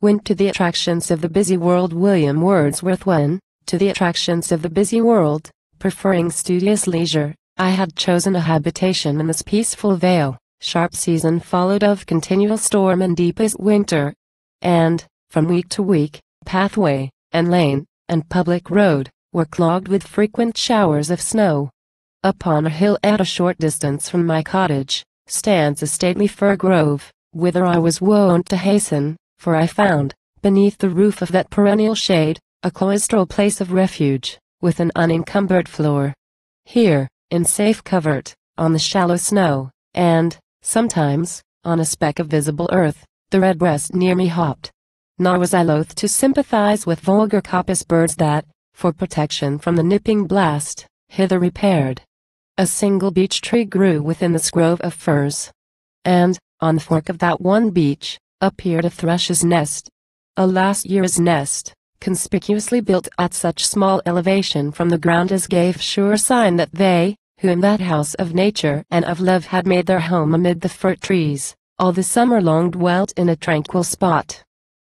Went to the attractions of the busy world. William Wordsworth. When, to the attractions of the busy world, preferring studious leisure, I had chosen a habitation in this peaceful vale. Sharp season followed of continual storm and deepest winter. And, from week to week, pathway, and lane, and public road, were clogged with frequent showers of snow. Upon a hill at a short distance from my cottage, stands a stately fir grove, whither I was wont to hasten, for I found, beneath the roof of that perennial shade, a cloistral place of refuge, with an unencumbered floor. Here, in safe covert, on the shallow snow, and, sometimes, on a speck of visible earth, the redbreast near me hopped. Nor was I loath to sympathize with vulgar coppice birds that, for protection from the nipping blast, hither repaired. A single beech tree grew within this grove of firs. And, on the fork of that one beech, appeared a thrush's nest. A last year's nest, conspicuously built at such small elevation from the ground as gave sure sign that they, who in that house of nature and of love had made their home amid the fir trees, all the summer long dwelt in a tranquil spot.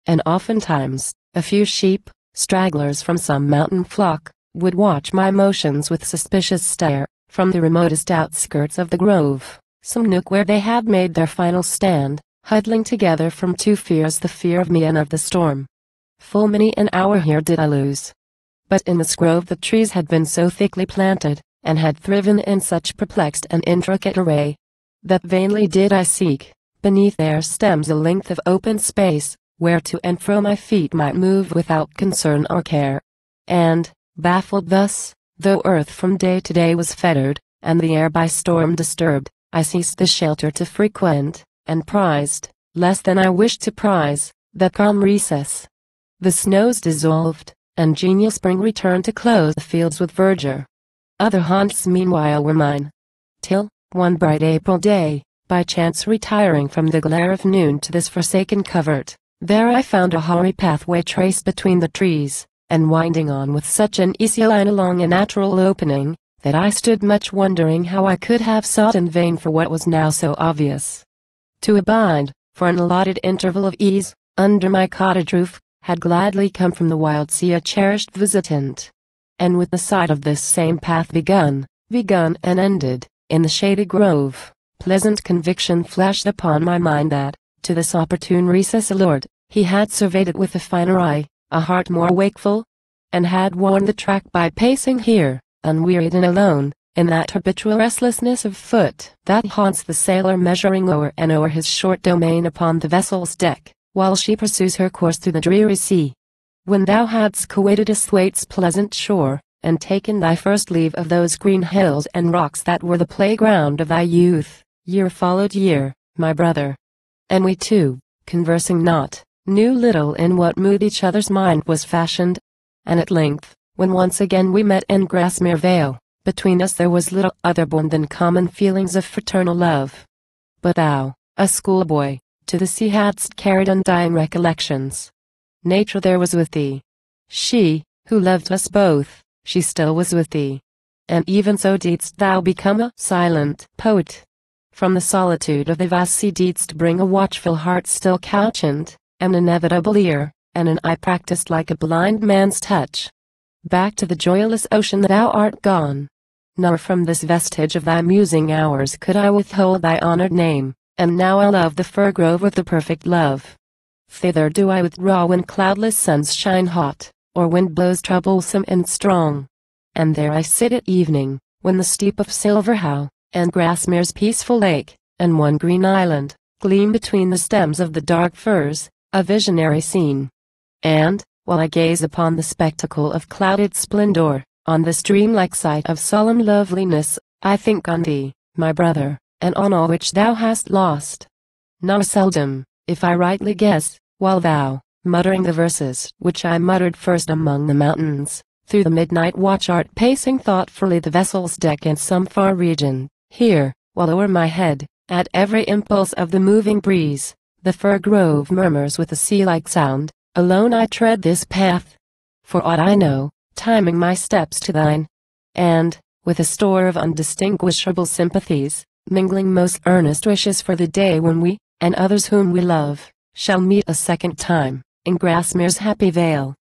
And oftentimes, a few sheep, stragglers from some mountain flock, would watch my motions with suspicious stare, from the remotest outskirts of the grove, some nook where they had made their final stand, huddling together from two fears, the fear of me and of the storm. Full many an hour here did I lose. But in this grove the trees had been so thickly planted, and had thriven in such perplexed and intricate array, that vainly did I seek, beneath their stems a length of open space, where to and fro my feet might move without concern or care. And, baffled thus, though earth from day to day was fettered, and the air by storm disturbed, I ceased the shelter to frequent, and prized, less than I wished to prize, the calm recess. The snows dissolved, and genial spring returned to clothe the fields with verdure. Other haunts meanwhile were mine. Till, one bright April day, by chance retiring from the glare of noon to this forsaken covert, there I found a hoary pathway traced between the trees, and winding on with such an easy line along a natural opening, that I stood much wondering how I could have sought in vain for what was now so obvious. To abide, for an allotted interval of ease, under my cottage roof, had gladly come from the wild sea a cherished visitant. And with the sight of this same path begun and ended, in the shady grove, pleasant conviction flashed upon my mind that, to this opportune recess allured, he had surveyed it with a finer eye, a heart more wakeful, and had worn the track by pacing here, unwearied and alone, in that habitual restlessness of foot that haunts the sailor measuring o'er and o'er his short domain upon the vessel's deck, while she pursues her course through the dreary sea. When thou hadst quitted Asthwaite's pleasant shore, and taken thy first leave of those green hills and rocks that were the playground of thy youth, year followed year, my brother. And we two, conversing not, knew little in what mood each other's mind was fashioned. And at length, when once again we met in Grasmere Vale, between us there was little other born than common feelings of fraternal love. But thou, a schoolboy, to the sea hadst carried undying recollections. Nature there was with thee. She, who loved us both, she still was with thee. And even so didst thou become a silent poet. From the solitude of the vast sea didst bring a watchful heart still couchant, an inevitable ear, and an eye practiced like a blind man's touch. Back to the joyless ocean thou art gone. Nor from this vestige of thy musing hours could I withhold thy honored name, and now I love the fir grove with the perfect love. Thither do I withdraw when cloudless suns shine hot, or wind blows troublesome and strong. And there I sit at evening, when the steep of Silverhow, and Grasmere's peaceful lake, and one green island, gleam between the stems of the dark firs, a visionary scene. And, while I gaze upon the spectacle of clouded splendor, on this dream-like sight of solemn loveliness, I think on thee, my brother, and on all which thou hast lost. Nor seldom, if I rightly guess, while thou, muttering the verses which I muttered first among the mountains, through the midnight watch art pacing thoughtfully the vessel's deck in some far region, here, while o'er my head, at every impulse of the moving breeze, the fir grove murmurs with a sea-like sound, alone I tread this path. For aught I know, timing my steps to thine, and, with a store of undistinguishable sympathies, mingling most earnest wishes for the day when we, and others whom we love, shall meet a second time. in Grasmere's happy vale.